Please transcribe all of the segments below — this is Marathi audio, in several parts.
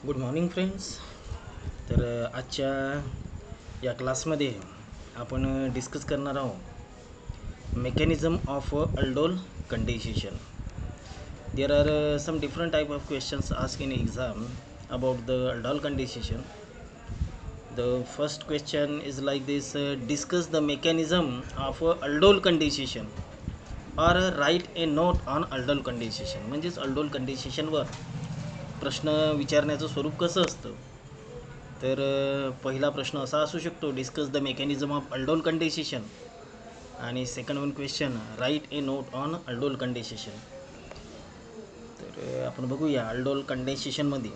Good morning friends. तर आजच्या या क्लासमध्ये आपण डिस्कस करणार आहोत mechanism of aldol condensation. There are some different type of questions ask in exam about the aldol condensation. The first question is like this: discuss the mechanism of aldol condensation or write a note on aldol condensation. म्हणजेच अल्डोल कंडेन्सेशनवर प्रश्न विचारण्याचं स्वरूप कसं असतं. तर पहिला प्रश्न असा असू शकतो, discuss the mechanism of aldol condensation. आणि second one question, write a note on aldol condensation. तर आपण बघूया अल्डोल कंडेन्सेशनमध्ये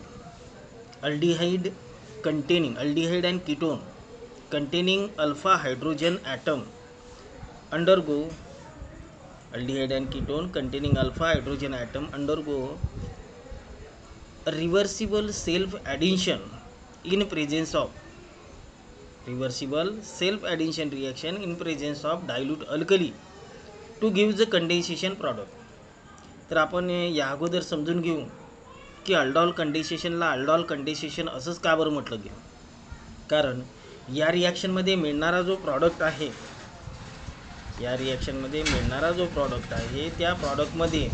aldehyde and ketone containing alpha hydrogen atom undergo aldehyde and ketone containing alpha hydrogen atom undergo reversible self addition in presence of reaction in presence of dilute alkali to give the condensation product. तर आपण या अगोदर समजून घेऊ की अल्डोल कंडेन्सेशनला अल्डोल कंडेन्सेशन असंच का बरं म्हटलं गेलं. कारण या रिॲक्शनमध्ये मिळणारा जो प्रॉडक्ट आहे त्या प्रॉडक्टमध्ये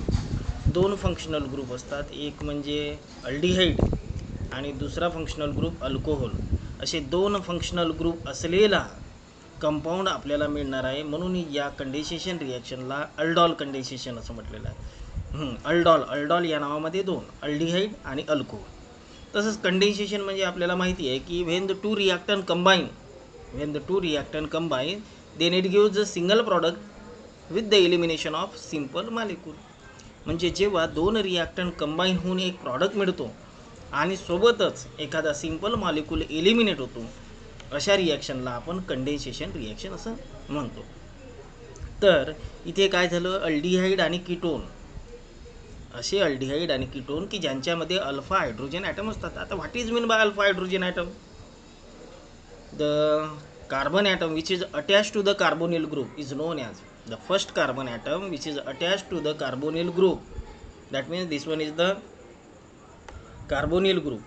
दोन फंक्शनल ग्रुप असतात. एक म्हणजे अल्डिहाइड आणि दुसरा फंक्शनल ग्रुप अल्कोहोल. असे दोन फंक्शनल ग्रुप असलेला कंपाऊंड आपल्याला मिळणार आहे. म्हणून या कंडेन्सेशन रिॲक्शनला अल्डोल कंडेन्सेशन असं म्हटलेलं आहे. अल्डोल या नावामध्ये दोन, अल्डिहाइड आणि अल्कोहोल. तसंच कंडेन्सेशन म्हणजे आपल्याला माहिती आहे की when the two reactant combine then it gives a single product with the elimination of simple molecule. म्हणजे जेव्हा दोन रिॲक्टंट कंबाईन होऊन एक प्रॉडक्ट मिळतो आणि सोबतच एखादा सिंपल मॉलिक्यूल एलिमिनेट होतो, अशा रिॲक्शनला आपण कंडेन्सेशन रिॲक्शन असं म्हणतो. तर इथे काय झालं, अल्डिहाइड आणि कीटोन, असे अल्डिहाइड आणि कीटोन की ज्यांच्यामध्ये अल्फा हायड्रोजन ॲटम असतात. आता what is mean by alpha hydrogen atom? The carbon atom which is attach to the carbonyl group is known as the first carbon atom which is attach to the carbonyl group. That means this one is the carbonyl group,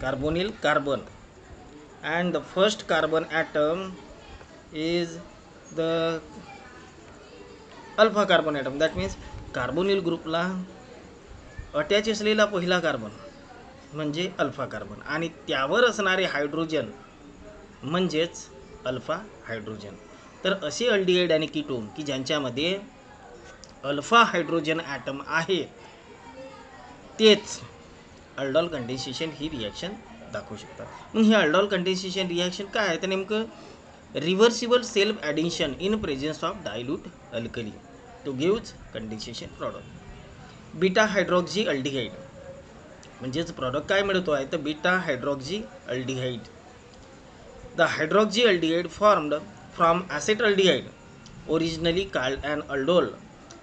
carbon, and the first carbon atom is the alpha carbon atom. That means carbonyl ग्रुपला अटॅच असलेला पहिला कार्बन म्हणजे अल्फा कार्बन आणि त्यावर असणारे हायड्रोजन म्हणजेच अल्फा हायड्रोजन. तर असे अल्डिहाइड आणि कीटोन की ज्यांच्यामध्ये अल्फा हायड्रोजन ॲटम आहे, तेच अल्डोल कंडेन्सेशन ही रिॲक्शन दाखवू शकतात. मग ही अल्डोल कंडेन्सेशन रिॲक्शन काय आहे, तर नेमकं reversible self addition in presence of dilute alkali to gives condensation product. Beta hydroxy aldehyde म्हणजेच प्रॉडक्ट काय मिळतो आहे, तर beta hydroxy aldehyde. The hydroxy aldehyde formed from acetaldehyde originally called an aldol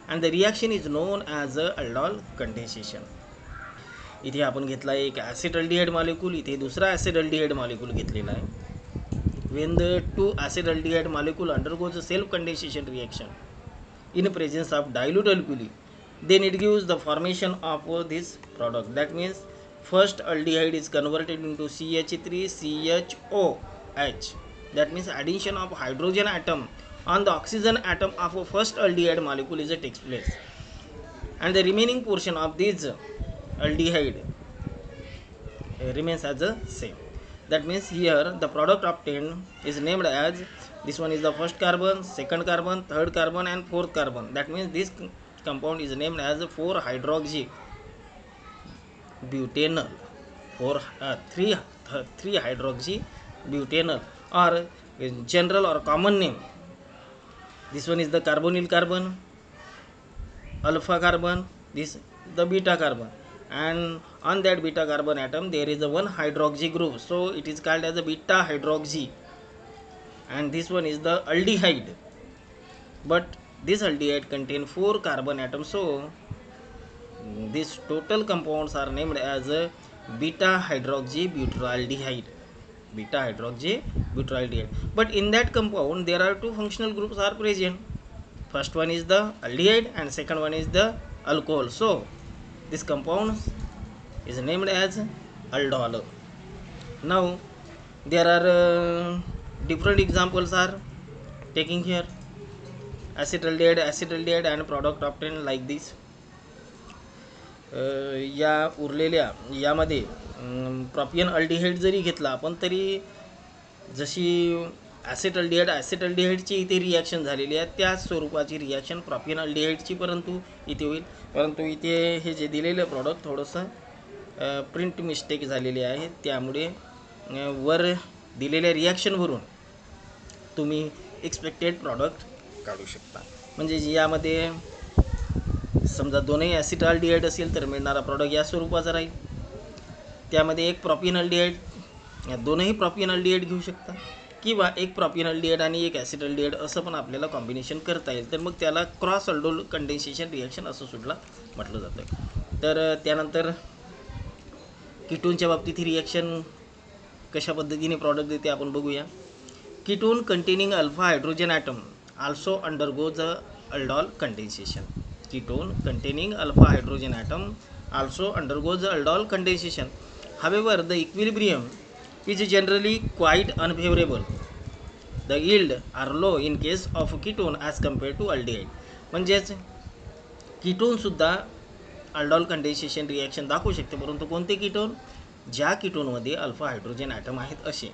and the reaction is known as aldol condensation. इथे आपण घेतला एक acetaldehyde मॉलिक्यूल, इथे दुसरा acetaldehyde मॉलिक्यूल घेतलेला आहे. when the two acetaldehyde molecule undergoes a self condensation reaction in presence of dilute alkali, then it gives the formation of this product. That means first aldehyde is converted into CH3CHOH. That means addition of hydrogen atom on the oxygen atom of a first aldehyde molecule is takes place, and the remaining portion of this aldehyde remains as the same. That means here the product obtained is named as, this one is the first carbon, second carbon, third carbon and fourth carbon. That means this compound is named as 4-hydroxy butanol, 3-hydroxy butanol, or in general or common name, this one is the carbonyl carbon, alpha carbon, this the beta carbon, and on that beta carbon atom there is a 1-hydroxy group, so it is called as a beta hydroxy. And this one is the aldehyde, but this aldehyde contain 4 carbon atoms, so these total compounds are named as a beta hydroxy butyraldehyde. But in that compound there are two functional groups are present. First one is the aldehyde and second one is the alcohol. So this compound is named as aldol. Now there are different examples are taking here. Acetaldehyde and product obtained like this. या उरलेल्या यामध्ये प्रॉपियन अल्डिहाइड जरी घेतला आपण तरी जशी ॲसिटल्डिहाइडची इथे रिॲक्शन झालेली आहे त्याच स्वरूपाची रिॲक्शन प्रॉपियन अल्डिहाइडची परंतु इथे होईल. परंतु इथे हे जे दिलेलं प्रॉडक्ट थोडंसं प्रिंट मिस्टेक झालेली आहे, त्यामुळे वर दिलेल्या रिॲक्शनवरून तुम्ही एक्सपेक्टेड प्रॉडक्ट काढू शकता. म्हणजे यामध्ये समजा दोनही ॲसिटाल्डिहाइड असेल तर मिळणारा प्रॉडक्ट या स्वरूपाचा राहील. त्यामध्ये एक प्रॉपियनल्डिहाइड, दोनही प्रॉपियनल्डिहाइड घेऊ शकता किंवा एक प्रॉपियनल्डिहाइड आणि एक ॲसिटल्डिहाइड असं पण आपल्याला कॉम्बिनेशन करता येईल. तर मग त्याला क्रॉस अल्डोल कंडेन्सेशन रिॲक्शन असं सुद्धा म्हटलं जातं. तर त्यानंतर कीटोनच्या बाबतीत ही रिॲक्शन कशा पद्धतीने प्रॉडक्ट देते आपण बघूया. Ketone containing alpha hydrogen atom also undergoes aldol condensation. Ketone containing alpha hydrogen atom also undergoes aldol condensation. However, the equilibrium is generally quite unfavorable. The yield are low in case of ketone as compared to aldehyde. म्हणजेच कीटोन सुद्धा अल्डॉल कंडेन्सेशन रिॲक्शन दाखवू शकते, परंतु कोणते कीटोन? ज्या कीटोनमध्ये अल्फा हायड्रोजन ॲटम आहेत असे.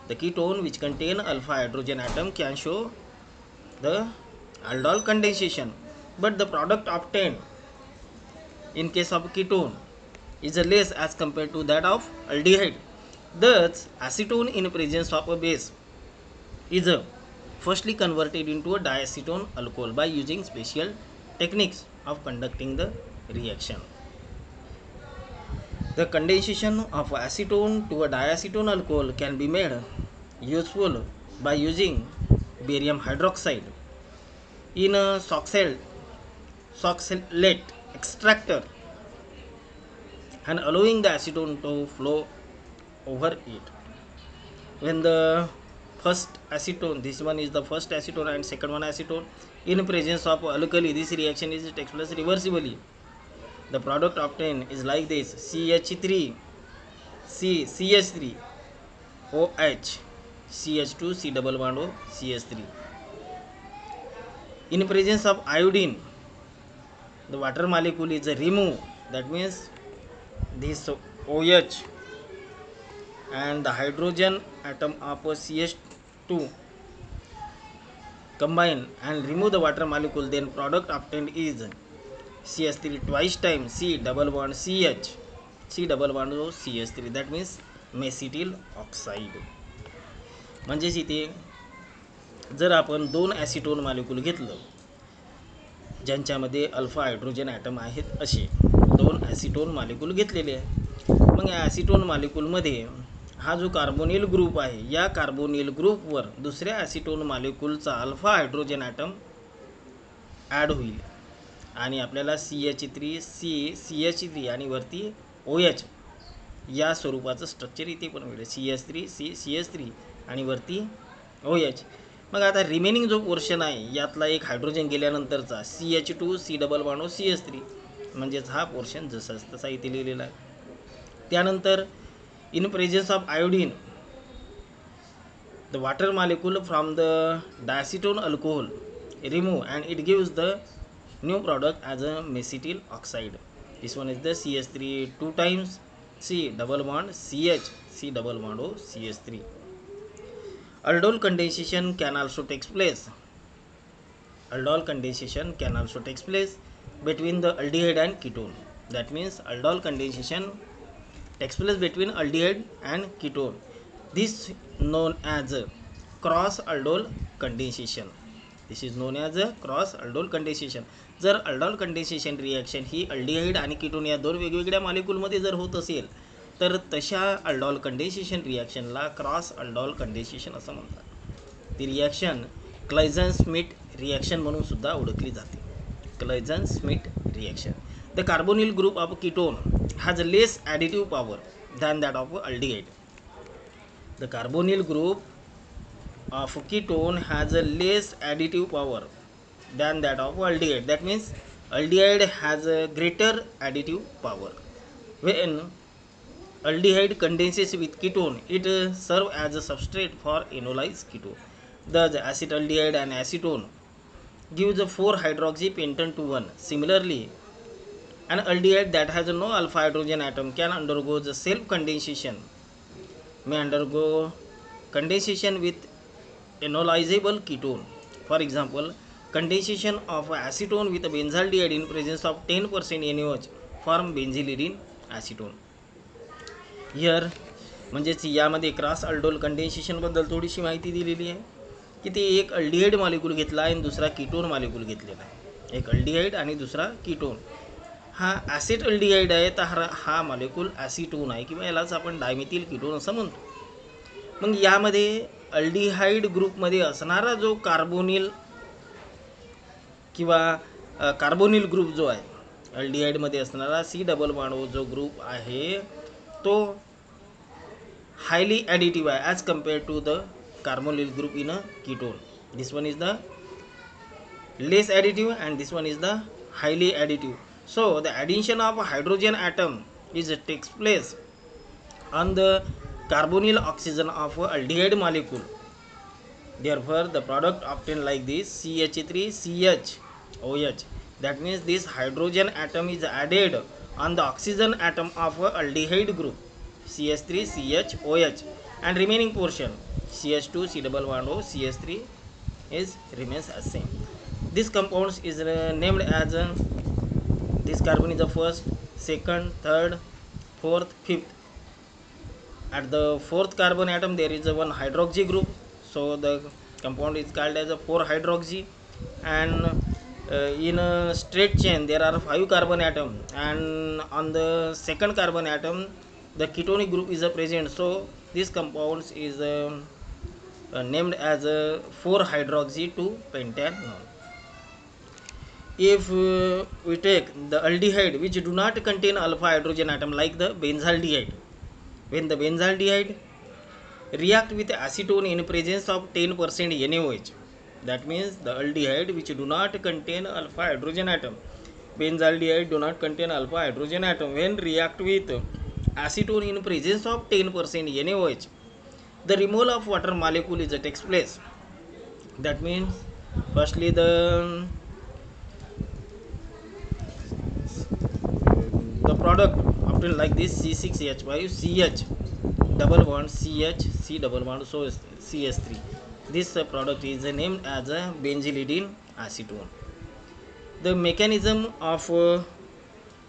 The ketone which contain alpha hydrogen atom can show the aldol condensation, but the product obtained in case of ketone is less as compared to that of aldehyde. Thus acetone in presence of a base is firstly converted into a diacetone alcohol by using special techniques of conducting the reaction. The condensation of acetone to a diacetone alcohol can be made useful by using barium hydroxide in a Soxhlet extractor and allowing the acetone to flow over it. When the first acetone, this one is the first acetone and second one acetone in presence of alkali, this reaction is takes place reversibly. The product obtained is like this: CH3 OH CH2 C double bond O CH3. In presence of iodine, the water molecule is removed. That means this OH and the hydrogen atom of CH2 combine and remove the water molecule. Then product obtained is CH3 twice time C double bond CH C double bond O CH3. That means mesityl oxide. म्हणजेच इथे जर आपण दोन ॲसिटोन मॉलिक्यूल घेतलं ज्यांच्यामध्ये अल्फा हायड्रोजन ॲटम आहेत असे दोन ॲसिटोन मॉलिक्यूल घेतलेले आहे. मग या ॲसिटोन मॉलिक्यूलमध्ये हा जो कार्बोनिल ग्रुप आहे या कार्बोनिल ग्रुपवर दुसऱ्या ॲसिटोन मॉलिक्यूलचा अल्फा हायड्रोजन ॲटम ॲड होईल आणि आपल्याला CH3 आणि वरती OH या स्वरूपाचं स्ट्रक्चर इथे पण मिळेल. CH3 आणि वरती OH. मग आता रिमेनिंग जो पोर्शन आहे यातला एक हायड्रोजन गेल्यानंतरचा CH2 C double bond O CH3 म्हणजेच हा पोर्शन जसा तसा इथे लिहिलेला आहे. त्यानंतर in presence of iodine the water molecule from the diacetone alcohol remove and it gives the new product as a mesityl oxide. This one is the CH3 2 times C double bond CH C double bond O CH3. Aldol condensation can also takes place. Aldol condensation can also takes place between the aldehyde and ketone. That means aldol condensation takes place between aldehyde and ketone. This known as cross aldol condensation. This is known as cross aldol condensation. जर aldol condensation रिॲक्शन ही अल्डिहाइड आणि कीटोन या दोन वेगवेगळ्या मॉलिक्यूलमध्ये जर होत असेल तर तशा aldol condensation रिॲक्शनला क्रॉस aldol condensation असं म्हणतात. ती रिॲक्शन क्लाइझन-स्मिट रिॲक्शन म्हणून सुद्धा ओळखली जाते. Claisen Schmidt reaction. The carbonyl group of ketone has less additive power than that of aldehyde. The carbonyl group of ketone has a less additive power than that of aldehyde. That means aldehyde has a greater additive power. When aldehyde condenses with ketone, it serves as a substrate for enolized ketone. Thus, acetaldehyde and acetone gives a 4-hydroxy pentane to 1. Similarly, an aldehyde that has no alpha hydrogen atom can undergo the self condensation, may undergo condensation with enolizable ketone. For example, condensation of acetone with benzaldehyde in presence of 10% NaOH form benzylidene acetone. Here म्हणजेच यामध्ये क्रॉस अल्डोल कंडेन्सेशनबद्दल थोडीशी माहिती दिलेली आहे की ते एक अल्डिहाइड मॉलिक्यूल घेतला आणि दुसरा कीटोन मॉलिक्यूल घेतलेला आहे. एक अल्डिहाइड आणि दुसरा कीटोन. हा ॲसिड अल्डिहाइड आहे तर हा मॉलिक्यूल ॲसिटोन आहे किंवा यालाच आपण डायमिथिल कीटोन असं म्हणतो. मग यामध्ये अल्डिहाइड ग्रुपमध्ये असणारा जो कार्बोनिल किंवा कार्बोनिल ग्रुप जो आहे, अल्डिहाइडमध्ये असणारा C डबल बॉन्ड जो ग्रुप आहे तो highly additive as compared to the carbonyl group in a ketone. This one is the less additive and this one is the highly additive. So the addition of hydrogen atom takes place on the carbonyl oxygen of aldehyde molecule. Therefore the product obtained like this CH3CHOH. That means this hydrogen atom is added on the oxygen atom of aldehyde group CH3CHOH, and remaining portion CH2 C double bond O CH3 is remains as same. This compounds is named as this carbon is the first, second, third, fourth, fifth. At the fourth carbon atom there is a one hydroxy group, so the compound is called as a 4-hydroxy. And in a straight chain there are 5 carbon atom, and on the second carbon atom the ketonic group is present, so this compound is named as a 4-hydroxy 2-pentanol. If we take the aldehyde which do not contain alpha hydrogen atom like the benzaldehyde, when the benzaldehyde react with acetone in presence of 10% NaOH, that means the aldehyde which do not contain alpha hydrogen atom, benzaldehyde do not contain alpha hydrogen atom, when react with acetone in presence of 10% NaOH, the removal of water molecule is takes place. That means firstly the product obtained like this C6H5CH double bond CH C double bond so CS3. This product is named as a benzylidene acetone. The mechanism of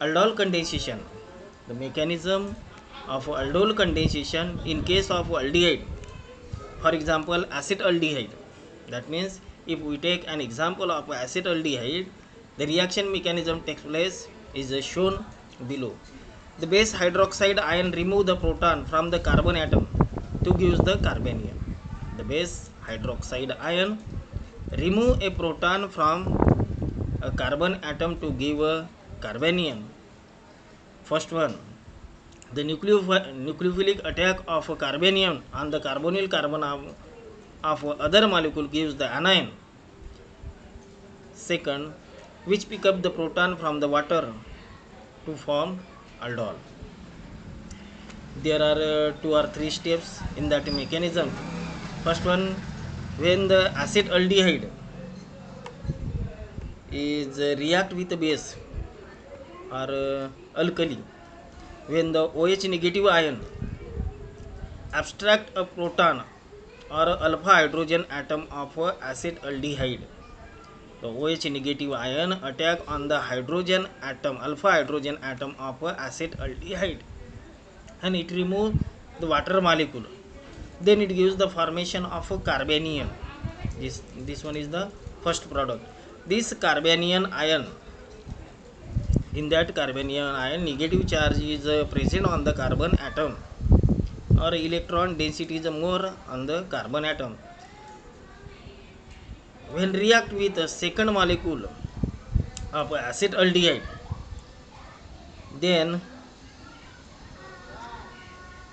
aldol condensation. The mechanism of aldol condensation in case of aldehyde, for example acetaldehyde. That means if we take an example of acetaldehyde, the reaction mechanism takes place is shown below. The base hydroxide ion remove the proton from the carbon atom to give the carbanion. The base hydroxide ion remove a proton from a carbon atom to give a carbanion. First one, the nucleophilic attack of a carbanion on the carbonyl carbon of other molecule gives the anion. Second, which pick up the proton from the water to form aldol. There are 2 or 3 steps in that mechanism. First one, when the acetaldehyde is react with the base or alkali, when the OH negative ion abstract a proton or alpha hydrogen atom of acetaldehyde, the OH negative ion attack on the hydrogen atom, alpha hydrogen atom of acetaldehyde, and it remove the water molecule. Then it gives the formation of a carbanion. This one is the first product. This carbanion ion, in that carbanion ion negative charge is present on the carbon atom, or electron density is more on the carbon atom. When react with the second molecule of acetaldehyde, then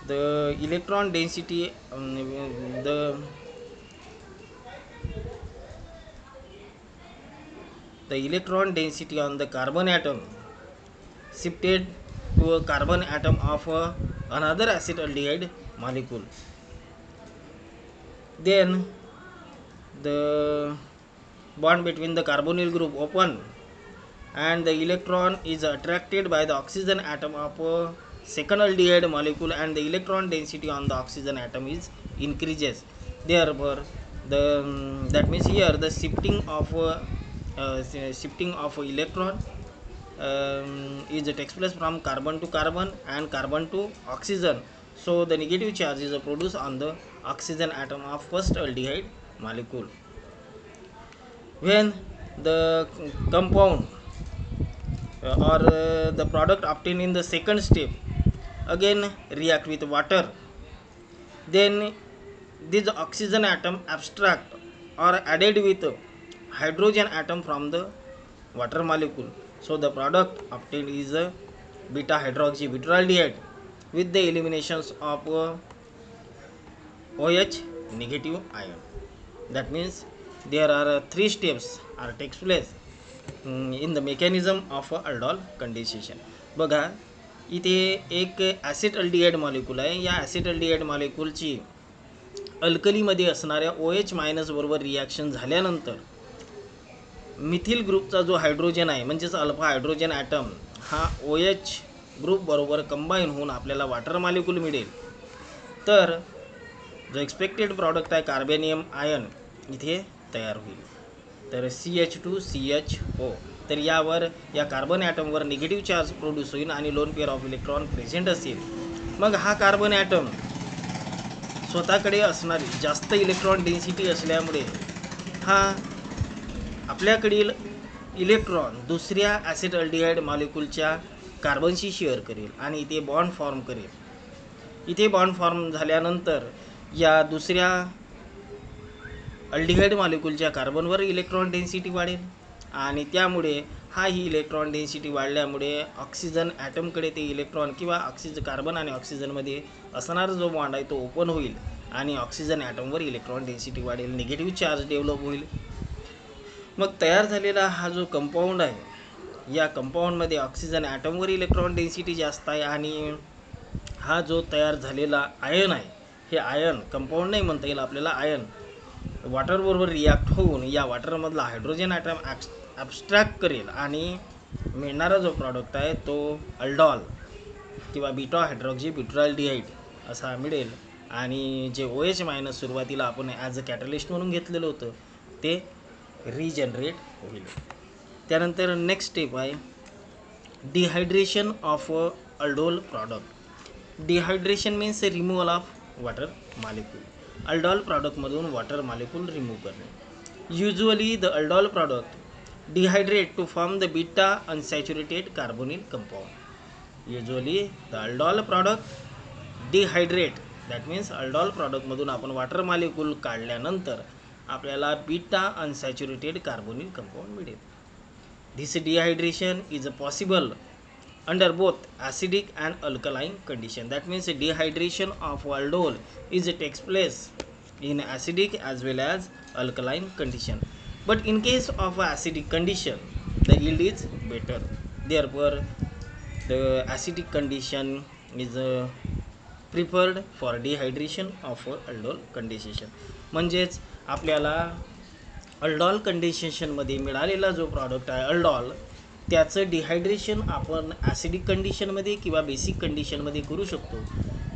the electron density the electron density on the carbon atom shifted to a carbon atom of another acetaldehyde molecule. Then the bond between the carbonyl group open and the electron is attracted by the oxygen atom of a second aldehyde molecule, and the electron density on the oxygen atom is increases. Therefore that means here the shifting of electron is takes place from carbon to carbon and carbon to oxygen. So the negative charge is produced on the oxygen atom of first aldehyde molecule. When the compound or the product obtained in the second step again react with water, then this oxygen atom abstract or added with hydrogen atom from the water molecule. So the product obtained is a beta hydroxybutyraldehyde with the eliminations of OH negative ion. That means there are three steps are takes place in the mechanism of aldol condensation. बघा इथे एक ॲसिड अल्डिहाइड मॉलिक्यूल आहे. या ॲसिड अल्डिहाइड मॉलिक्यूलची अल्कलीमध्ये असणाऱ्या OH मायनस बरोबर रिॲक्शन झाल्यानंतर मिथिल ग्रुपचा जो हायड्रोजन आहे म्हणजेच अल्फा हायड्रोजन ॲटम हा OH ग्रुप बरोबर कंबाईन होऊन आपल्याला वॉटर मॉलिक्यूल मिळेल. तर जो एक्सपेक्टेड प्रॉडक्ट आहे कार्बेनियम आयन इथे तयार होईल. तर CH2CHO. तर यावर या कार्बन ॲटमवर निगेटिव्ह चार्ज प्रोड्यूस होईल आणि lone pair of electron present असेल. मग हा कार्बन ॲटम स्वतःकडे असणारी जास्त इलेक्ट्रॉन डेन्सिटी असल्यामुळे हा आपल्याकडील इलेक्ट्रॉन दुसऱ्या ॲसिड अल्डिहाइड मॉलिक्यूलच्या कार्बनशी शेअर करेल आणि इथे बॉन्ड फॉर्म करेल. इथे बॉन्ड फॉर्म झाल्यानंतर या दुसऱ्या अल्डिहाइड मॉलिक्यूलच्या कार्बनवर इलेक्ट्रॉन डेन्सिटी वाढेल आणि त्यामुळे ही इलेक्ट्रॉन डेन्सिटी वाढल्यामुळे ऑक्सिजन ॲटमकडे ते इलेक्ट्रॉन किंवा कार्बन आणि ऑक्सिजनमध्ये असणारा जो बॉन्ड आहे तो ओपन होईल आणि ऑक्सिजन ॲटमवर इलेक्ट्रॉन डेन्सिटी वाढेल, निगेटिव्ह चार्ज डेव्हलप होईल. मग तयार झालेला हा जो कंपाऊंड आहे या कंपाऊंडमध्ये ऑक्सिजन ॲटमवर इलेक्ट्रॉन डेन्सिटी जास्त आहे आणि हा जो तयार झालेला आयन आहे हे आयन कंपाऊंड नाही म्हणता येईल आपल्याला, आयन वॉटरबरोबर रिॲक्ट होऊन या वॉटरमधला हायड्रोजन ॲटम ॲब्स्ट्रॅक्ट करेल आणि मिळणारा जो प्रॉडक्ट आहे तो अल्डॉल किंवा बीटा हायड्रॉक्सीब्युटाल्डिहाइड असा मिळेल आणि जे OH मायनस सुरुवातीला आपण ॲज अ कॅटलिस्ट म्हणून घेतलेलं होतं ते रिजनरेट होईल. त्यानंतर नेक्स्ट स्टेप आहे dehydration of aldol product. Dehydration means removal of water molecule. Aldol प्रॉडक्टमधून वॉटर मॉलिक्यूल रिमूव्ह करणे. Usually the aldol product dehydrate to form the beta unsaturated carbonyl compound. Usually the aldol product dehydrate that means aldol प्रॉडक्टमधून आपण वॉटर मॉलिक्यूल काढल्यानंतर आपल्याला बीटा अनसॅच्युरेटेड कार्बोनिल कंपाऊंड मिळेल. This dehydration is possible under both acidic and alkaline condition. That means dehydration of aldol takes place in acidic as well as alkaline condition, but in case of acidic condition the yield is better. Therefore the acidic condition is preferred for dehydration of aldol condensation. म्हणजेच आपल्याला अल्डॉल कंडेन्सेशनमध्ये मिळालेला जो प्रॉडक्ट आहे अल्डॉल त्याचं डिहायड्रेशन आपण ॲसिडिक कंडिशनमध्ये किंवा बेसिक कंडिशनमध्ये करू शकतो.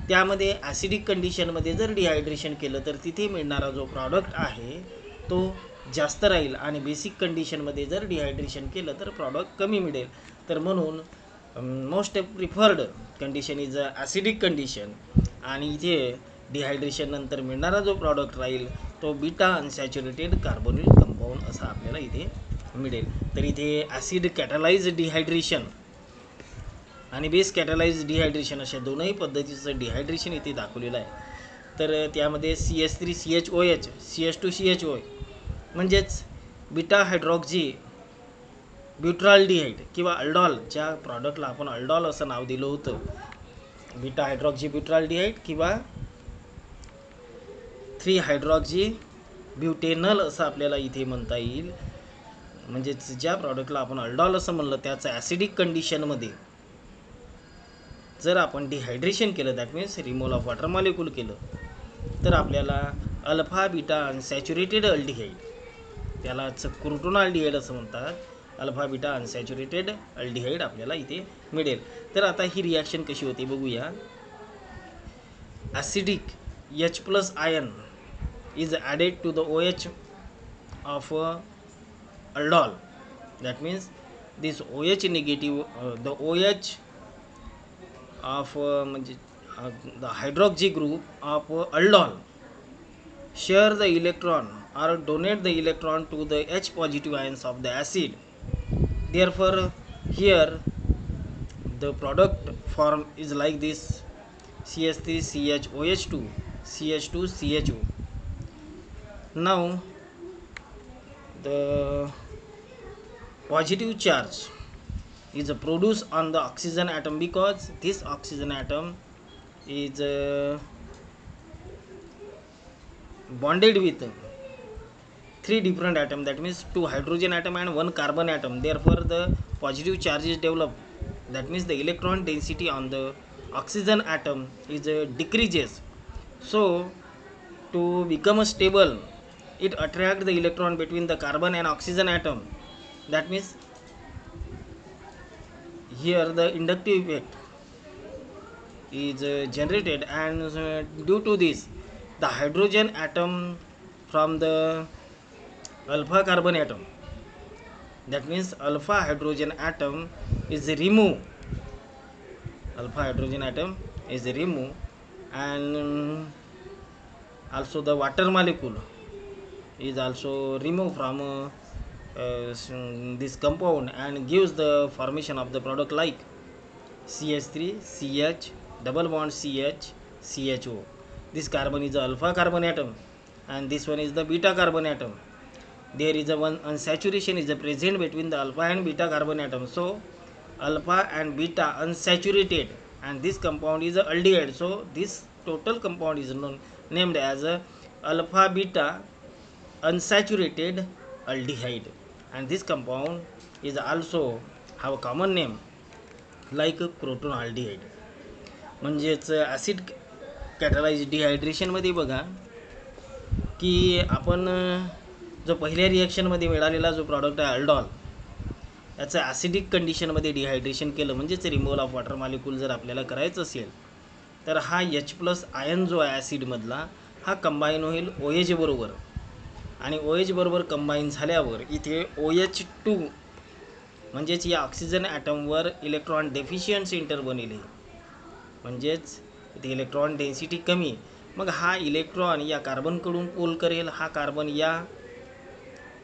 त्यामध्ये ॲसिडिक कंडिशनमध्ये जर डिहायड्रेशन केलं तर तिथे मिळणारा जो प्रॉडक्ट आहे तो जास्त राहील आणि बेसिक कंडिशनमध्ये जर डिहायड्रेशन केलं तर प्रॉडक्ट कमी मिळेल. तर म्हणून most preferred condition is acidic condition आणि इथे डिहायड्रेशन नंतर मिळणारा जो प्रॉडक्ट राहील तो बीटा अनसॅच्युरेटेड कार्बोनिल कंपाऊंड असा आपल्याला इथे मिळेल. तर इथे ॲसिड कॅटलाइज डिहायड्रेशन आणि बेस कॅटलाइज डिहायड्रेशन अशा दोनही पद्धतीचं डिहायड्रेशन इथे दाखवलेलं आहे. तर त्यामध्ये CH3CHOH CH2CHO म्हणजेच बीटा हायड्रॉक्सी ब्युटाल्डिहाइड किंवा अल्डॉल ज्या प्रॉडक्टला आपण अल्डॉल असं नाव दिलं होतं, बीटा हायड्रॉक्सी ब्युटाल्डिहाइड किंवा 3 ब्युटेनल असं आपल्याला इथे म्हणता येईल. म्हणजेच ज्या प्रॉडक्टला आपण अल्डॉल असं म्हणलं त्याचं ॲसिडिक कंडिशनमध्ये जर आपण डिहायड्रेशन केलं, that means removal of water molecule केलं, तर आपल्याला अल्फा बीटा अनसॅच्युरेटेड अल्डिहाइड, त्यालाच क्रोटोनॉल्डिहाइड असं म्हणतात, अल्फा बीटा अनसॅच्युरेटेड अल्डिहाइड आपल्याला इथे मिळेल. तर आता ही रिॲक्शन कशी होते बघूया. Acidic H plus ion is added to the OH of aldol. That means this OH negative, the OH of the hydroxy group of aldol share the electron or donate the electron to the H positive ions of the acid. Therefore here the product form is like this: CH3CHOH2 CH2CHO. Now the positive charge is produced on the oxygen atom because this oxygen atom is bonded with 3 different atoms, that means 2 hydrogen atom and 1 carbon atom. Therefore the positive charge is developed, that means the electron density on the oxygen atom is decreases. So to become stable, it attracts the electron between the carbon and oxygen atom. That means here the inductive effect is generated, and due to this the hydrogen atom from the alpha carbon atom, that means alpha hydrogen atom is removed, alpha hydrogen atom is removed, and also the water molecule is also removed from this compound and gives the formation of the product like CH3 CH double bond CH CHO. This carbon is the alpha carbon atom and this one is the beta carbon atom. There is a one unsaturation is present between the alpha and beta carbon atom. So alpha and beta unsaturated, and this compound is a aldehyde. So this total compound is named as a alpha beta unsaturated aldehyde, and this compound is also have a common name like crotonaldehyde. म्हणजेच ॲसिड कॅटलाइज डिहायड्रेशनमध्ये बघा की आपण जो पहिल्या रिॲक्शनमध्ये मिळालेला जो प्रॉडक्ट आहे अल्डॉल, याचं ॲसिडिक कंडिशनमध्ये डिहायड्रेशन केलं, म्हणजेच रिमूव्हल ऑफ वॉटर मॉलिक्यूल जर आपल्याला करायचं असेल तर हा H प्लस आयन जो आहे ॲसिडमधला हा कंबाईन होईल OH बरोबर, आणि OH बरोबर कंबाईन झाल्यावर इथे OH2 म्हणजेच या ऑक्सिजन ॲटमवर इलेक्ट्रॉन डेफिशियन्सी इंटर बनेल, म्हणजेच इथे इलेक्ट्रॉन डेन्सिटी कमी. मग हा इलेक्ट्रॉन या कार्बनकडून पोल करेल, हा कार्बन या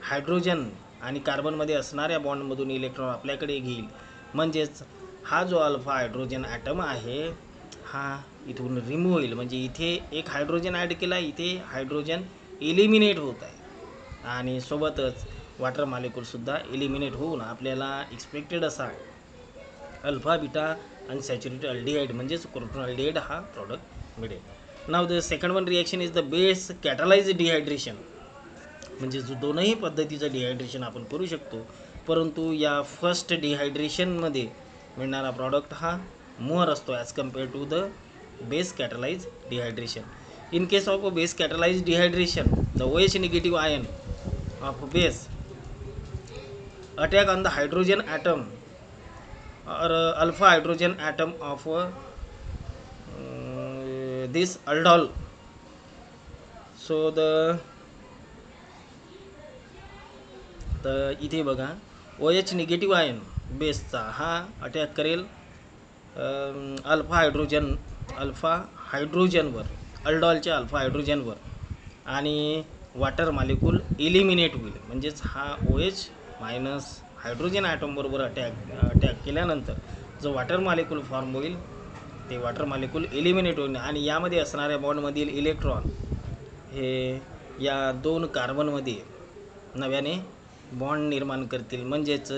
हायड्रोजन आणि कार्बनमध्ये असणाऱ्या बॉन्डमधून इलेक्ट्रॉन आपल्याकडे घेईल, म्हणजेच हा जो अल्फा हायड्रोजन ॲटम आहे हा इथून रिमूव्ह होईल. म्हणजे इथे एक हायड्रोजन ॲड केला, इथे हायड्रोजन एलिमिनेट होत आहे, आणि सोबतच वॉटर मॉलिक्यूलसुद्धा एलिमिनेट होऊन आपल्याला एक्सपेक्टेड असा अल्फा बीटा अनसॅच्युरेटेड अल्डिहाइड म्हणजेच क्रोटोनॉल्डिहाइड हा प्रॉडक्ट मिळेल. नाव the second one reaction is the base catalyse dehydration. म्हणजे जो दोनही पद्धतीचं डिहायड्रेशन आपण करू शकतो, परंतु या फर्स्ट डिहायड्रेशनमध्ये मिळणारा प्रॉडक्ट हा मोअर असतो as compare to the base catalyse dehydration. In case of a base catalyzed dehydration, the OH negative ion of base attack on the hydrogen atom or alpha hydrogen atom of this aldol. So the इथे बघा OH निगेटिव्ह आयन बेसचा हा अटॅक करेल अल्फा हायड्रोजनवर, अल्डॉलच्या अल्फा हायड्रोजनवर, आणि वॉटर मॉलिक्यूल एलिमिनेट होईल. म्हणजेच हा OH मायनस हायड्रोजन ॲटमबरोबर अटॅक केल्यानंतर जो वॉटर मॉलिक्यूल फॉर्म होईल ते वॉटर मॉलिक्यूल एलिमिनेट होईल, आणि यामध्ये असणाऱ्या बॉन्डमधील इलेक्ट्रॉन हे या दोन कार्बनमध्ये नव्याने बॉन्ड निर्माण करतील. म्हणजेच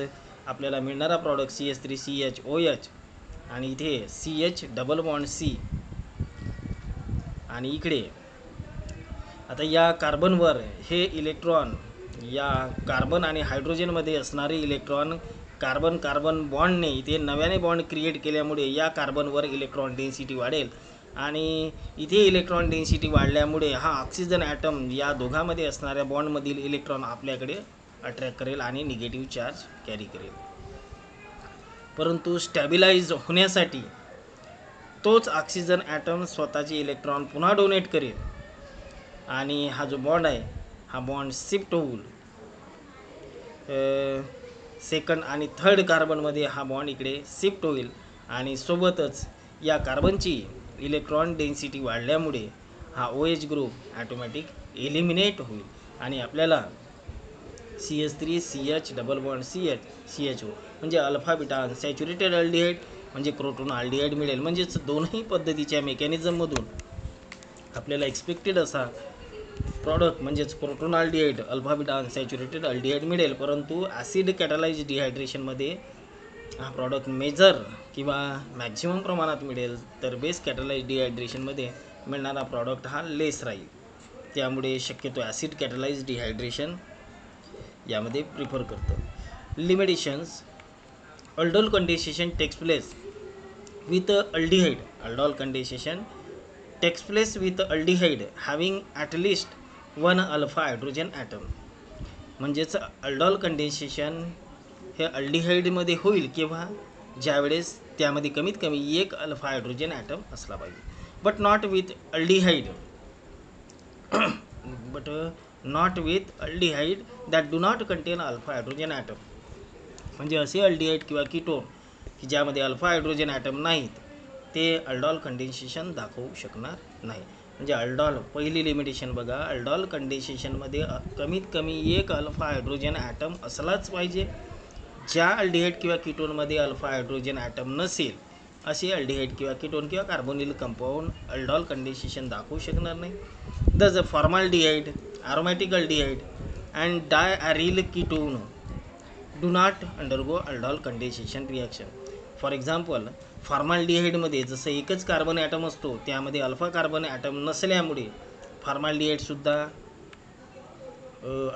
आपल्याला मिळणारा प्रॉडक्ट CH3CHOH, आणि इथे CH डबल बॉन्ड C, आणि इकडे आता या कार्बनवर हे इलेक्ट्रॉन या कार्बन आणि हायड्रोजनमध्ये असणारे इलेक्ट्रॉन कार्बन कार्बन बॉन्डने इथे नव्याने बॉन्ड क्रिएट केल्यामुळे या कार्बनवर इलेक्ट्रॉन डेन्सिटी वाढेल आणि इथे इलेक्ट्रॉन डेन्सिटी वाढल्यामुळे हा ऑक्सिजन ॲटम या दोघांमध्ये असणाऱ्या बॉन्डमधील इलेक्ट्रॉन आपल्याकडे अट्रॅक्ट करेल आणि निगेटिव्ह चार्ज कॅरी करेल. परंतु स्टॅबिलाइज होण्यासाठी तोच ऑक्सिजन ॲटम स्वतःचे इलेक्ट्रॉन पुन्हा डोनेट करेल आणि हा जो बॉन्ड आहे हा बॉन्ड शिफ्ट होईल सेकंड आणि थर्ड कार्बनमध्ये हा बॉन्ड इकडे शिफ्ट होईल आणि सोबतच या कार्बनची इलेक्ट्रॉन डेन्सिटी वाढल्यामुळे हा OH ग्रुप ॲटोमॅटिक एलिमिनेट होईल आणि आपल्याला CH3 CH double bond CHO म्हणजे अल्फा बीटा अनसॅच्युरेटेड अल्डिहाइड म्हणजे क्रोटोन अल्डिहाइड मिळेल. म्हणजेच दोनही पद्धतीच्या मेकॅनिझममधून आपल्याला एक्सपेक्टेड असा प्रॉडक्ट म्हणजेच croton aldehyde alpha beta unsaturated aldehyde मिळेल. परंतु ॲसिड कॅटलाइज डिहायड्रेशनमध्ये हा प्रॉडक्ट मेजर किंवा मॅक्झिमम प्रमाणात मिळेल, तर बेस कॅटलाइज डिहायड्रेशनमध्ये मिळणारा प्रॉडक्ट हा लेस राहील. त्यामुळे शक्यतो ॲसिड कॅटलाइज डिहायड्रेशन यामध्ये प्रिफर करतो. Limitations aldol condensation takes place with aldehyde. Aldol condensation takes place with aldehyde having at least one alpha hydrogen atom. म्हणजेच अल्डोल कंडेन्सेशन हे अल्डिहाइडमध्ये होईल किंवा ज्यावेळेस त्यामध्ये कमीत कमी एक अल्फा हायड्रोजन ॲटम असला पाहिजे. But not with aldehyde that do not contain alpha hydrogen atom. म्हणजे असे अल्डिहाइड किंवा कीटोन की ज्यामध्ये अल्फा हायड्रोजन ॲटम नाहीत ते अल्डोल कंडेन्सेशन दाखवू शकणार नाही. म्हणजे अल्डोल पहिली लिमिटेशन बघा, अल्डोल कंडेन्सेशनमध्ये कमीत कमी एक अल्फा हायड्रोजन ॲटम असलाच पाहिजे. ज्या अल्डिहाइड किंवा कीटोनमध्ये अल्फा हायड्रोजन ॲटम नसेल असे अल्डिहाइड किंवा कीटोन किंवा कार्बोनिल कंपाऊंड अल्डोल कंडेन्सेशन दाखवू शकणार नाही. The formaldehyde, aromatic aldehyde and diaryl ketone do not undergo aldol condensation reaction. For example फॉर्माल्डिहाइडमध्ये जसं एकच कार्बन ॲटम असतो त्यामध्ये अल्फा कार्बन ॲटम नसल्यामुळे फॉर्माल्डिहाइडसुद्धा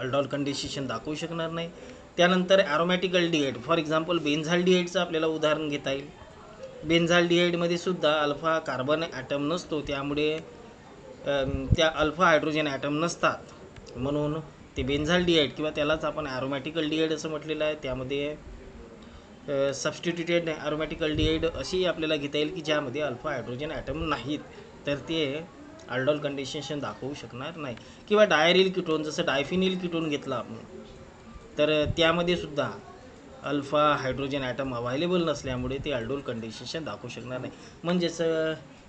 अल्डोल कंडेन्सेशन दाखवू शकणार नाही. त्यानंतर ॲरोमॅटिक अल्डिहाइड फॉर एक्झाम्पल बेन्झाल्डिहाइडचं आपल्याला उदाहरण घेता येईल. बेन्झाल्डिहाइडमध्ये सुद्धा अल्फा कार्बन ॲटम नसतो, त्यामुळे त्या अल्फा हायड्रोजन ॲटम नसतात म्हणून ते बेन्झाल्डिहाइड किंवा त्यालाच आपण ॲरोमॅटिक अल्डिहाइड असं म्हटलेलं आहे. त्यामध्ये सबस्टिट्युटेड ॲरोमॅटिक अल्डिहाइड अशी आपल्याला घेता येईल की ज्यामध्ये अल्फा हायड्रोजन ॲटम नाहीत, तर ते अल्डोल कंडेन्सेशन दाखवू शकणार नाही. किंवा डायरिल कीटोन जसं डायफिनिल कीटोन घेतला आपण तर त्यामध्ये सुद्धा अल्फा हायड्रोजन ॲटम अवेलेबल नसल्यामुळे ते अल्डोल कंडेन्सेशन दाखवू शकणार नाही. म्हणजेच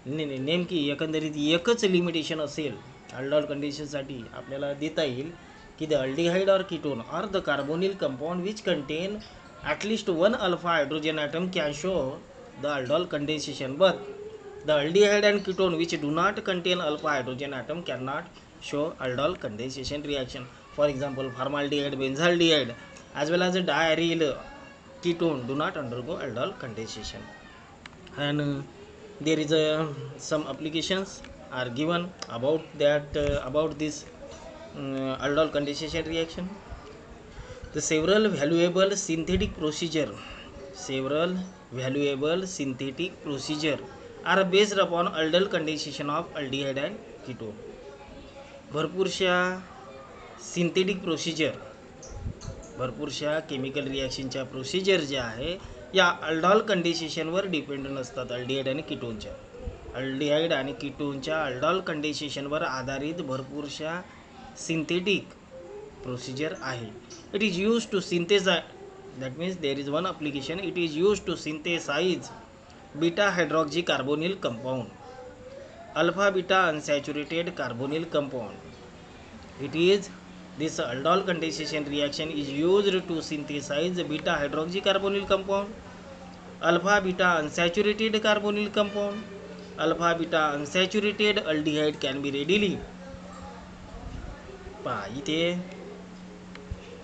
नेमकी एकंदरीत एकच लिमिटेशन असेल अल्डोल कंडेन्सेशनसाठी आपल्याला देता येईल की the aldehyde or ketone or the carbonyl compound which contain at least one alpha hydrogen atom can show the aldol condensation, but the aldehyde and ketone which do not contain alpha hydrogen atom cannot show aldol condensation reaction. For example, formaldehyde, benzaldehyde as well as diaryl ketone do not undergo aldol condensation. And there is some applications are given about that about this aldol condensation reaction. The several valuable synthetic procedure are based upon aldol condensation of aldehyde and ketone. भरपूरशा सिंथेटिक प्रोसिजर, भरपूरशा केमिकल रिॲक्शनच्या प्रोसिजर ज्या आहे या अल्डोल कंडेन्सेशनवर डिपेंडंट असतात. अल्डिहाइड आणि कीटोनच्या अल्डोल कंडेन्सेशनवर आधारित भरपूरशा सिंथेटिक procedure आहे. It is used to synthesize, that means there is one application, it is used to synthesize beta hydroxy carbonyl compound, alpha beta unsaturated carbonyl compound. It is this aldol condensation reaction is used to synthesize beta hydroxy carbonyl compound, alpha beta unsaturated carbonyl compound. Alpha beta unsaturated aldehyde can be readily पहा इथे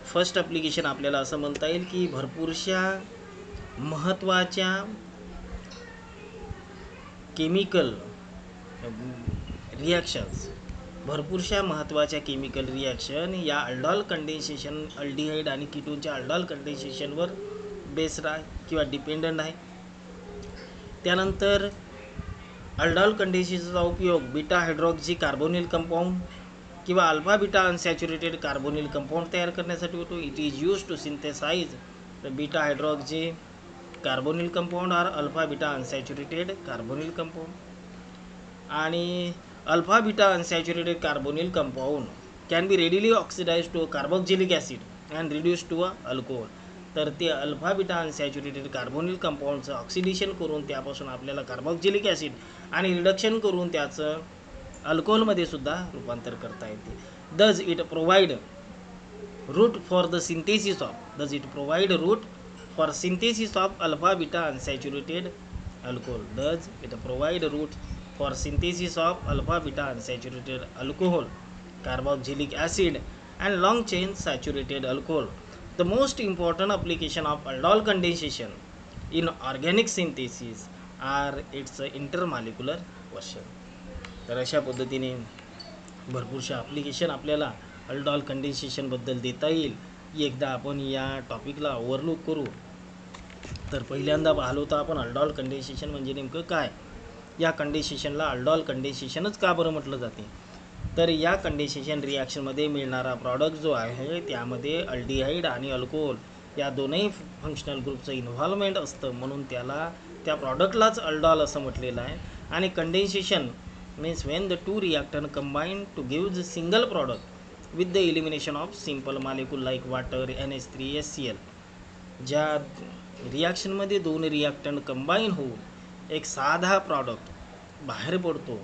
फर्स्ट ॲप्लिकेशन आपल्याला असं म्हणता येईल की भरपूरशा महत्त्वाच्या केमिकल रिॲक्शन या अल्डोल कंडेन्सेशन अल्डिहाइड आणि कीटोनच्या अल्डोल कंडेन्सेशनवर बेस्ड आहे किंवा डिपेंडंट आहे. त्यानंतर अल्डॉल कंडेन्सेशनचा उपयोग बीटा हायड्रॉक्सी कार्बोनिल कंपाऊंड किंवा alpha beta unsaturated carbonyl compound तयार करण्यासाठी होतो. It is use to synthesize the beta hydroxy carbonyl compound or alpha beta unsaturated carbonyl compound. आणि alpha beta unsaturated carbonyl compound can be readily oxidize to carboxylic acid and reduce to alcohol. तर ते अल्फा बीटा अनसॅच्युरेटेड कार्बोनिल कंपाऊंडचं ऑक्सिडेशन करून त्यापासून आपल्याला कार्बोक्झिलिक ॲसिड आणि रिडक्शन करून त्याचं अल्कोहोलमध्ये सुद्धा रूपांतर करता येते. Does it provide route for the synthesis of alpha beta unsaturated alcohol. Does it provide route for synthesis of alpha beta unsaturated alcohol, carboxylic acid and long chain saturated alcohol. The most important application of aldol condensation in organic synthesis are its intermolecular version. तर अशा पद्धतीने भरपूरशा ॲप्लिकेशन आपल्याला अल्डॉल कंडेन्सेशनबद्दल देता येईल. एकदा आपण या टॉपिकला ओव्हरलूक करू. तर पहिल्यांदा पाहिलो तर आपण अल्डॉल कंडेन्सेशन म्हणजे नेमकं काय. या कंडेन्सेशनला अल्डॉल कंडेन्सेशनच का बरं म्हटलं जाते. तर या कंडेन्सेशन रिॲक्शनमध्ये मिळणारा प्रॉडक्ट जो आहे त्यामध्ये अल्डिहाइड आणि अल्कोहोल या दोनही फंक्शनल ग्रुपचं इन्व्हॉल्वमेंट असतं, म्हणून त्याला त्या प्रॉडक्टलाच अल्डॉल असं म्हटलेलं आहे. आणि condensation means when the two reactant combine to give the single product with the elimination of simple molecule like water NH3HCl. ज्या रिॲक्शनमध्ये दोन रिॲक्टन कंबाईन होऊन एक साधा प्रॉडक्ट बाहेर पडतो.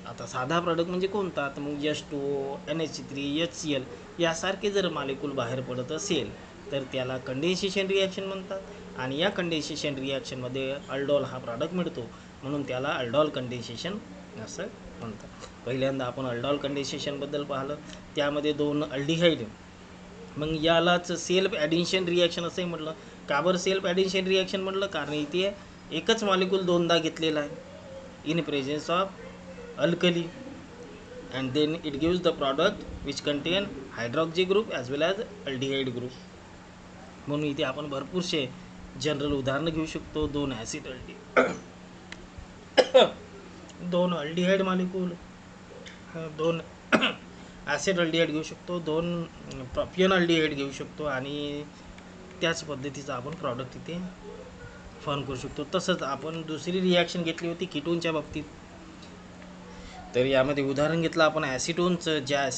आता साधा प्रॉडक्ट म्हणजे कोणता, तर मग H2O NH3HCl यासारखे जर मॉलिक्यूल बाहेर पडत असेल तर त्याला कंडेन्सेशन रिॲक्शन म्हणतात. आणि या कंडेन्सेशन रिॲक्शनमध्ये अल्डॉल हा प्रॉडक्ट मिळतो, म्हणून त्याला अल्डॉल कंडेन्सेशन असं म्हणतात. पहिल्यांदा आपण अल्डॉल कंडेन्सेशनबद्दल पाहिलं. त्यामध्ये दोन अल्डिहाइड, मग यालाच सेल्फ ॲडिशन रिॲक्शन असंही म्हटलं. का बरं सेल्फ ॲडिशन रिॲक्शन म्हटलं, कारण इथे एकच मॉलिक्यूल दोनदा घेतलेला आहे in presence of alkali, and then it gives the product which contain hydroxy group as well as aldehyde group. म्हणून इथे आपण भरपूरसे जनरल उदाहरणं घेऊ शकतो. दोन अल्डिहाइड मॉलिक्यूल, दोन ॲसिड अल्डिहाइड घेऊ शकतो, दोन प्रोपियन अल्डिहाइड घेऊ शकतो आणि त्याच पद्धतीचं आपण प्रॉडक्ट इथे फॉर्म करू शकतो. तसंच आपण दुसरी रिॲक्शन घेतली होती कीटोनच्या बाबतीत. तर यामध्ये उदाहरण घेतलं आपण ॲसिटोनचं. ज्या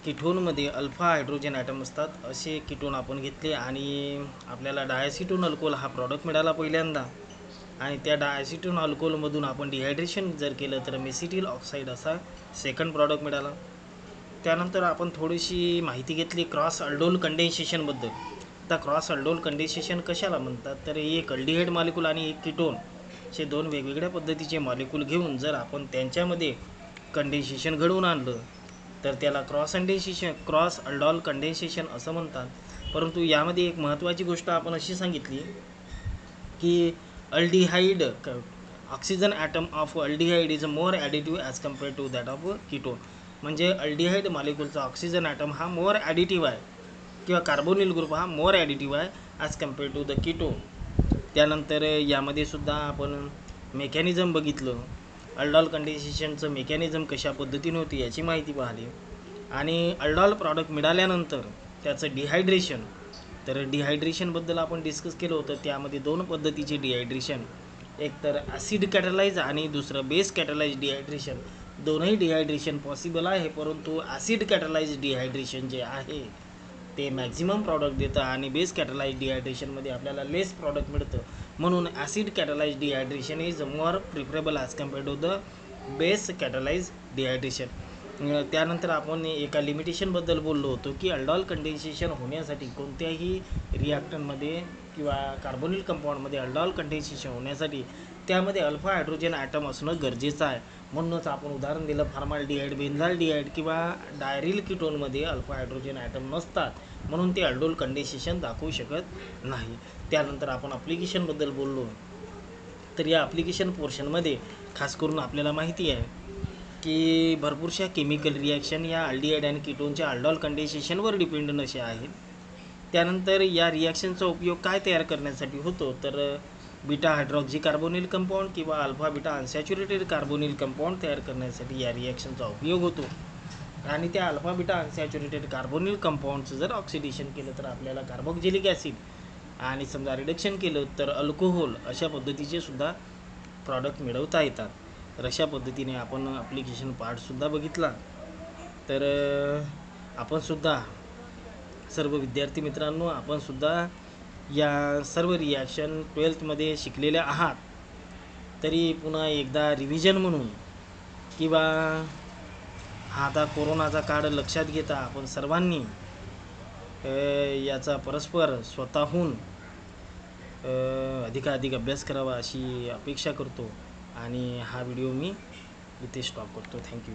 कीटोनमध्ये अल्फा हायड्रोजन ॲटम असतात असे कीटोन आपण घेतले आणि आपल्याला डायॲसिटोन अल्कोहोल हा प्रॉडक्ट मिळाला पहिल्यांदा. आणि त्या डायॲसिटोन अल्कोहोलमधून आपण डिहायड्रेशन जर केलं तर मेसिटिल ऑक्साईड असा सेकंड प्रॉडक्ट मिळाला. त्यानंतर आपण थोडीशी माहिती घेतली क्रॉस अल्डोल कंडेन्सेशनबद्दल. आता क्रॉस अल्डोल कंडेन्सेशन कशाला म्हणतात, तर एक अल्डिहाइड मॉलिक्यूल आणि एक कीटोन असे दोन वेगवेगळ्या पद्धतीचे मॉलिक्यूल घेऊन जर आपण त्यांच्यामध्ये कंडेन्सेशन घडवून आणलं तर त्याला क्रॉस अल्डॉल कंडेन्सेशन असं म्हणतात. परंतु यामध्ये एक महत्त्वाची गोष्ट आपण अशी सांगितली की aldehyde oxygen atom of aldehyde is more additive as compared to that of ketone. म्हणजे अल्डिहाइड मॉलिक्यूलचा ऑक्सिजन ॲटम हा मोर ॲडिटिव्ह आहे किंवा कार्बोनिल ग्रुप हा मोर ॲडिटिव्ह आहे as compared to the ketone. त्यानंतर यामध्ये सुद्धा आपण मेकॅनिझम बघितलं. अल्डॉल कंडेन्सेशनचं मेकॅनिझम कशा पद्धतीने होती याची माहिती पाहिली. आणि अल्डॉल प्रॉडक्ट मिळाल्यानंतर त्याचं डिहायड्रेशन, तर डिहायड्रेशनबद्दल आपण डिस्कस केलं होतं. त्यामध्ये दोन पद्धतीचे डिहायड्रेशन, एक तर ॲसिड कॅटलाइज आणि दुसरं बेस कॅटलाइज डिहायड्रेशन. दोनही डिहायड्रेशन पॉसिबल आहे, परंतु ॲसिड कॅटलाइज डिहायड्रेशन जे आहे ते मॅक्झिमम प्रॉडक्ट देतं आणि बेस कॅटलाइज डिहायड्रेशनमध्ये आपल्याला लेस प्रॉडक्ट मिळतं. म्हणून acid catalyse dehydration is more preferable as compared to the base catalyse dehydration. त्यानंतर आपण एका लिमिटेशनबद्दल बोललो होतो की अल्डॉल कंडेन्सेशन होण्यासाठी कोणत्याही रिॲक्टनमध्ये किंवा कार्बोनिल कंपाऊंडमध्ये अल्डॉल कंडेन्सेशन होण्यासाठी त्यामध्ये अल्फा हायड्रोजन ॲटम असणं गरजेचं आहे. म्हणूनच आपण उदाहरण दिलं फॉर्माल्डिहाइड, बेन्झाल्डिहाइड किंवा डायरिल कीटोनमध्ये अल्फा हायड्रोजन ॲटम नसतात, म्हणून ते अल्डोल कंडेन्सेशन दाखवू शकत नाही. त्यानंतर आपण ॲप्लिकेशनबद्दल बोललो. तर या ॲप्लिकेशन पोर्शनमध्ये खास करून आपल्याला माहिती आहे की भरपूरशा केमिकल रिॲक्शन या अल्डिहाइड आणि कीटोनच्या अल्डॉल कंडेन्सेशनवर डिपेंडंट असे आहेत. त्यानंतर या रिॲक्शनचा उपयोग काय तयार करण्यासाठी होतो, तर बीटा हायड्रॉक्झी कार्बोनिल कंपाऊंड किंवा alpha beta unsaturated carbonyl compound तयार करण्यासाठी या रिॲक्शनचा उपयोग होतो. आणि त्या अल्फा बीटा अनसॅच्युरेटेड कार्बोनिल कंपाऊंडचं जर ऑक्सिडेशन केलं तर आपल्याला कार्बोक्झिलिक ॲसिड आणि समजा रिडक्शन केलं तर अल्कोहोल अशा पद्धतीचे सुद्धा प्रॉडक्ट मिळवता येतात. तर अशा पद्धतीने आपण ॲप्लिकेशन पार्टसुद्धा बघितला. तर आपणसुद्धा सर्व विद्यार्थी मित्रांनो, आपणसुद्धा या सर्व रिॲक्शन 12th शिकलेल्या आहात. तरी पुन्हा एकदा रिव्हिजन म्हणून किंवा हा आता कोरोनाचा काळ लक्षात घेता आपण सर्वांनी याचा परस्पर स्वतःहून अधिकाधिक अभ्यास करावा अशी अपेक्षा करतो आणि हा व्हिडिओ मी इथे स्टॉप करतो. थँक्यू.